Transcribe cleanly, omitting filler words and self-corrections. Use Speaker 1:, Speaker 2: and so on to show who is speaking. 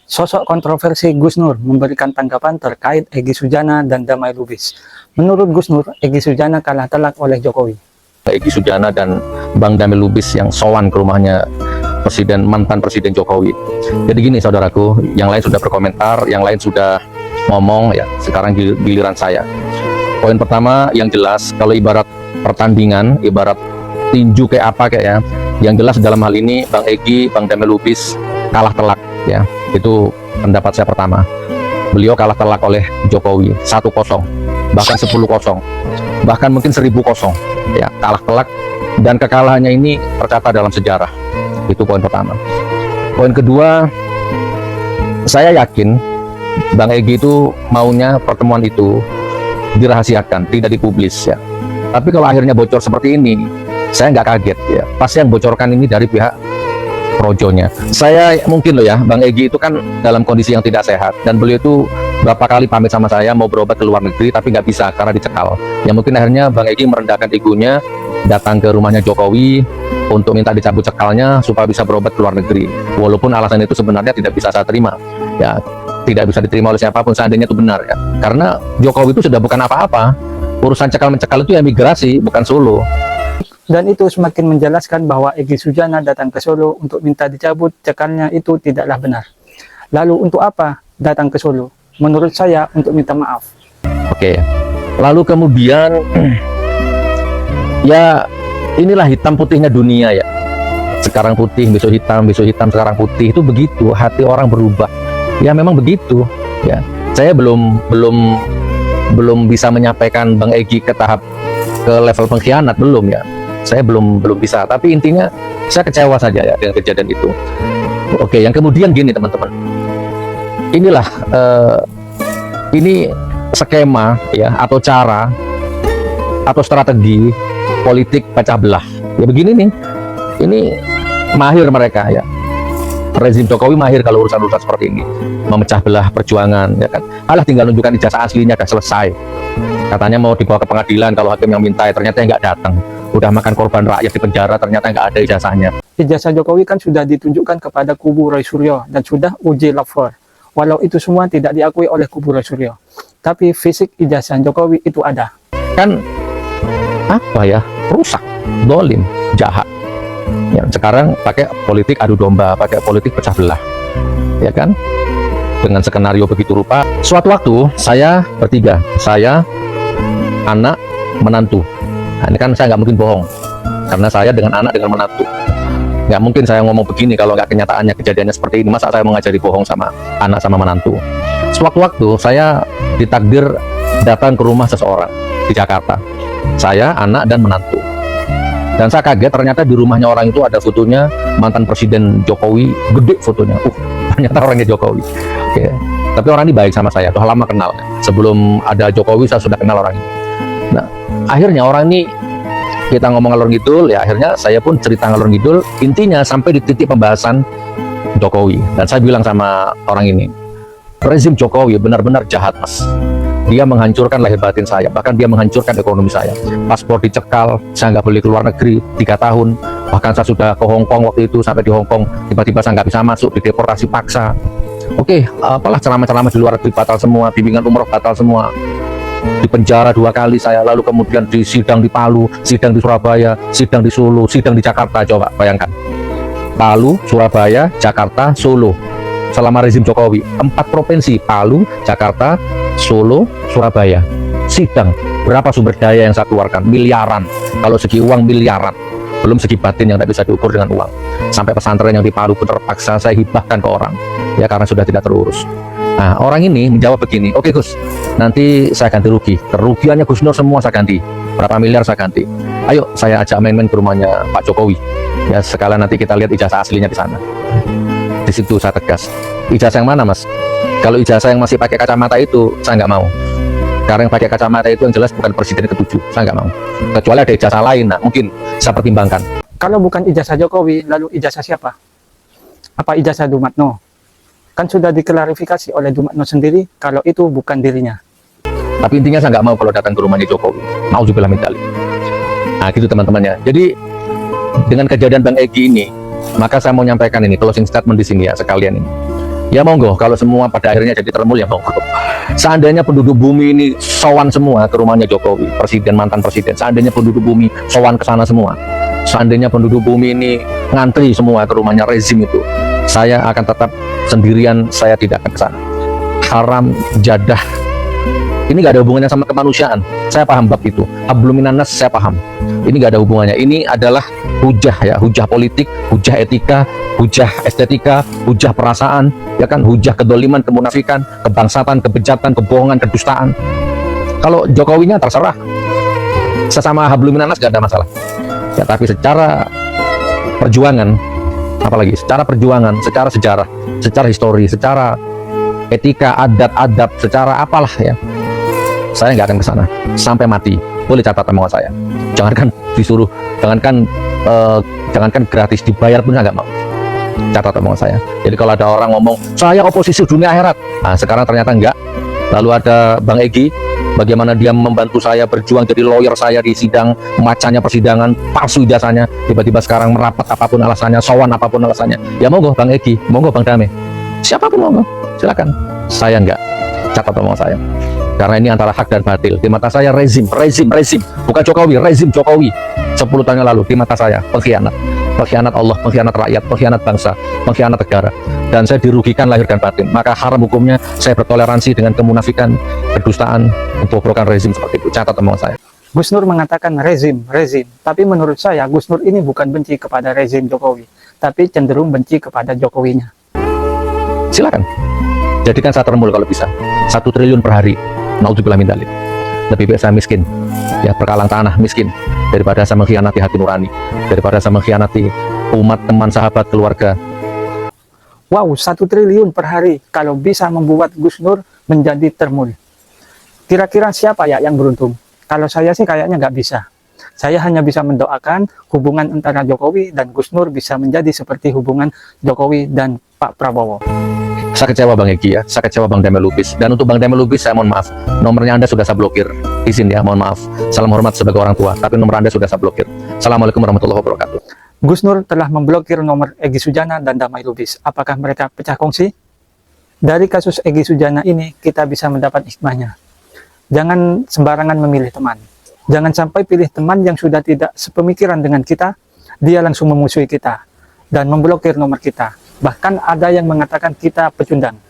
Speaker 1: Sosok kontroversi Gus Nur memberikan tanggapan terkait Egy Sujana dan Damai Lubis. Menurut Gus Nur, Egy Sujana kalah telak oleh Jokowi.
Speaker 2: Egy Sujana dan Bang Damai Lubis yang sowan ke rumahnya mantan Presiden Jokowi. Jadi gini saudaraku, yang lain sudah berkomentar, yang lain sudah ngomong, ya sekarang giliran saya. Poin pertama yang jelas, kalau ibarat pertandingan, ibarat tinju kayak apa kayak ya, yang jelas dalam hal ini Bang Egy, Bang Damai Lubis kalah telak ya. Itu pendapat saya pertama. Beliau kalah telak oleh Jokowi 1-0, bahkan 10-0, bahkan mungkin 1000-0 ya, kalah telak, dan kekalahannya ini tercatat dalam sejarah. Itu poin pertama. Poin kedua, saya yakin Bang Egy itu maunya pertemuan itu dirahasiakan, tidak dipublis ya. Tapi kalau akhirnya bocor seperti ini, saya nggak kaget ya. Pasti yang bocorkan ini dari pihak projonya. Saya mungkin loh ya, Bang Egy itu kan dalam kondisi yang tidak sehat, dan beliau itu berapa kali pamit sama saya mau berobat ke luar negeri, tapi nggak bisa karena dicekal. Ya mungkin akhirnya Bang Egy merendahkan egonya, datang ke rumahnya Jokowi untuk minta dicabut cekalnya supaya bisa berobat ke luar negeri. Walaupun alasan itu sebenarnya tidak bisa saya terima. Ya, tidak bisa diterima oleh siapapun seandainya itu benar ya. Karena Jokowi itu sudah bukan apa-apa. Urusan cekal-mencekal itu ya migrasi, bukan Solo.
Speaker 1: Dan itu semakin menjelaskan bahwa Egy Sujana datang ke Solo untuk minta dicabut cekalnya itu tidaklah benar. Lalu untuk apa datang ke Solo? Menurut saya untuk minta maaf.
Speaker 2: Oke. Lalu kemudian ya inilah hitam putihnya dunia ya. Sekarang putih, besok hitam, sekarang putih, itu begitu. Hati orang berubah. Ya memang begitu ya. Saya belum bisa menyampaikan Bang Egy ke tahap ke level pengkhianat, belum ya. Saya belum bisa, tapi intinya saya kecewa saja ya dengan kejadian itu. Oke, yang kemudian gini teman-teman, inilah ini skema ya, atau cara atau strategi politik pecah belah ya. Begini nih, ini mahir mereka ya, rezim Jokowi mahir kalau urusan-urusan seperti ini, memecah belah perjuangan ya kan. Alah, tinggal nunjukkan ijazah aslinya, udah selesai. Katanya mau dibawa ke pengadilan kalau hakim yang minta, ternyata nggak datang. Udah makan korban rakyat di penjara, ternyata nggak ada ijazahnya.
Speaker 1: Ijazah Jokowi kan sudah ditunjukkan kepada kubu Roy Suryo dan sudah uji lapor. Walau itu semua tidak diakui oleh kubu Roy Suryo, tapi fisik ijazah Jokowi itu ada.
Speaker 2: Kan apa ya, rusak, dolim, jahat. Ya, sekarang pakai politik adu domba, pakai politik pecah belah, ya kan? Dengan skenario begitu rupa. Suatu waktu saya bertiga, saya, anak, menantu. Nah, ini kan saya nggak mungkin bohong, karena saya dengan anak dengan menantu. Nggak mungkin saya ngomong begini kalau nggak kenyataannya kejadiannya seperti ini. Masa saya mengajari bohong sama anak sama menantu? Sewaktu-waktu saya ditakdir datang ke rumah seseorang di Jakarta. Saya, anak, dan menantu. Dan saya kaget, ternyata di rumahnya orang itu ada fotonya mantan Presiden Jokowi, gede fotonya. Ternyata orangnya Jokowi. Oke. Tapi orang ini baik sama saya, tuh lama kenal. Sebelum ada Jokowi saya sudah kenal orang ini. Nah, akhirnya orang ini kita ngomong ngalor ngidul, ya akhirnya saya pun cerita ngalor ngidul, intinya sampai di titik pembahasan Jokowi. Dan saya bilang sama orang ini, rezim Jokowi benar-benar jahat, Mas. Dia menghancurkan lahir batin saya, bahkan dia menghancurkan ekonomi saya. Paspor dicekal, saya nggak boleh keluar negeri 3 tahun. Bahkan saya sudah ke Hong Kong waktu itu, sampai di Hong Kong tiba-tiba saya nggak bisa masuk, dideportasi paksa. Oke, apalah ceramah-ceramah di luar negeri batal semua, bimbingan umroh batal semua. Di penjara 2 kali saya, lalu kemudian di sidang di Palu, sidang di Surabaya, sidang di Solo, sidang di Jakarta. Coba bayangkan, Palu, Surabaya, Jakarta, Solo, selama rezim Jokowi 4 provinsi, Palu, Jakarta, Solo, Surabaya. Sidang, berapa sumber daya yang saya keluarkan? Miliaran. Kalau segi uang miliaran, belum segi batin yang tidak bisa diukur dengan uang. Sampai pesantren yang di Palu pun terpaksa saya hibahkan ke orang ya, karena sudah tidak terurus. Nah, orang ini menjawab begini, oke Gus, nanti saya ganti rugi. Kerugiannya Gus Nur semua saya ganti. Berapa miliar saya ganti. Ayo, saya ajak main-main ke rumahnya Pak Jokowi. Ya, sekalian nanti kita lihat ijazah aslinya di sana. Di situ saya tegas. Ijazah yang mana, Mas? Kalau ijazah yang masih pakai kacamata itu, saya nggak mau. Karena yang pakai kacamata itu yang jelas bukan Presiden ke-7. Saya nggak mau. Kecuali ada ijazah lain, nah mungkin saya pertimbangkan.
Speaker 1: Kalau bukan ijazah Jokowi, lalu ijazah siapa? Apa ijazah Dumatno? Kan sudah diklarifikasi oleh Dumatno sendiri kalau itu bukan dirinya.
Speaker 2: Tapi intinya saya nggak mau kalau datang ke rumahnya Jokowi. Nauzubillah min dzalik. Nah gitu teman-temannya. Jadi dengan kejadian Bang Egy ini, maka saya mau nyampaikan ini closing statement di sini ya sekalian ini. Ya monggo, kalau semua pada akhirnya jadi termul ya monggo. Seandainya penduduk bumi ini sowan semua ke rumahnya Jokowi, presiden, mantan presiden, seandainya penduduk bumi sowan ke sana semua, seandainya penduduk bumi ini ngantri semua ke rumahnya rezim itu, saya akan tetap sendirian, saya tidak akan ke sana. Haram jadah ini gak ada hubungannya sama kemanusiaan. Saya paham bab itu. Hablum minan nas saya paham. Ini gak ada hubungannya. Ini adalah hujah ya, hujah politik, hujah etika, hujah estetika, hujah perasaan, ya kan, hujah kedoliman, kemunafikan, kebangsatan, kebejatan, kebohongan, kedustaan. Kalau Jokowinya terserah. Sesama hablum minan nas gak ada masalah. Ya, tapi secara perjuangan, apalagi secara perjuangan, secara sejarah, secara histori, secara etika, adat-adat, secara apalah ya, saya nggak akan ke sana sampai mati. Boleh catat omongan saya. Jangankan disuruh, jangankan gratis, dibayar pun saya nggak mau. Catat omongan saya. Jadi kalau ada orang ngomong saya oposisi dunia akhirat, nah sekarang ternyata enggak. Lalu ada Bang Egy, bagaimana dia membantu saya berjuang jadi lawyer saya di sidang, macanya persidangan, palsu ijazahnya, tiba-tiba sekarang merapat apapun alasannya, sowan apapun alasannya. Ya monggo Bang Egy, monggo Bang Dame, siapapun monggo, silakan. Saya enggak. Catat omongan saya. Karena ini antara hak dan batil. Di mata saya rezim, bukan Jokowi, rezim Jokowi 10 tahun yang lalu di mata saya pengkhianat Allah, pengkhianat rakyat, pengkhianat bangsa, pengkhianat negara, dan saya dirugikan lahir dan batin. Maka haram hukumnya saya bertoleransi dengan kemunafikan, kedustaan, kebobrokan rezim seperti itu. Catat omongan saya.
Speaker 1: Gus Nur mengatakan rezim, tapi menurut saya Gus Nur ini bukan benci kepada rezim Jokowi, tapi cenderung benci kepada Jokowinya.
Speaker 2: Silakan, jadikan saya termul kalau bisa. 1 triliun per hari. Naudzubillah min dzalik. Lebih baik saya miskin, ya berkalang tanah miskin, daripada saya mengkhianati hati nurani, daripada saya mengkhianati umat, teman, sahabat, keluarga.
Speaker 1: Wow, 1 triliun per hari kalau bisa membuat Gus Nur menjadi termul. Kira-kira siapa ya yang beruntung? Kalau saya sih kayaknya nggak bisa. Saya hanya bisa mendoakan hubungan antara Jokowi dan Gus Nur bisa menjadi seperti hubungan Jokowi dan Pak Prabowo.
Speaker 2: Saya kecewa Bang Egy ya, saya kecewa Bang Dame Lubis. Dan untuk Bang Dame Lubis saya mohon maaf, nomornya Anda sudah saya blokir. Izin ya, mohon maaf. Salam hormat sebagai orang tua, tapi nomor Anda sudah saya blokir. Assalamualaikum warahmatullahi wabarakatuh.
Speaker 1: Gus Nur telah memblokir nomor Egy Sujana dan Damai Lubis. Apakah mereka pecah kongsi? Dari kasus Egy Sujana ini kita bisa mendapat hikmahnya. Jangan sembarangan memilih teman. Jangan sampai pilih teman yang sudah tidak sepemikiran dengan kita, dia langsung memusuhi kita dan memblokir nomor kita. Bahkan ada yang mengatakan kita pecundang.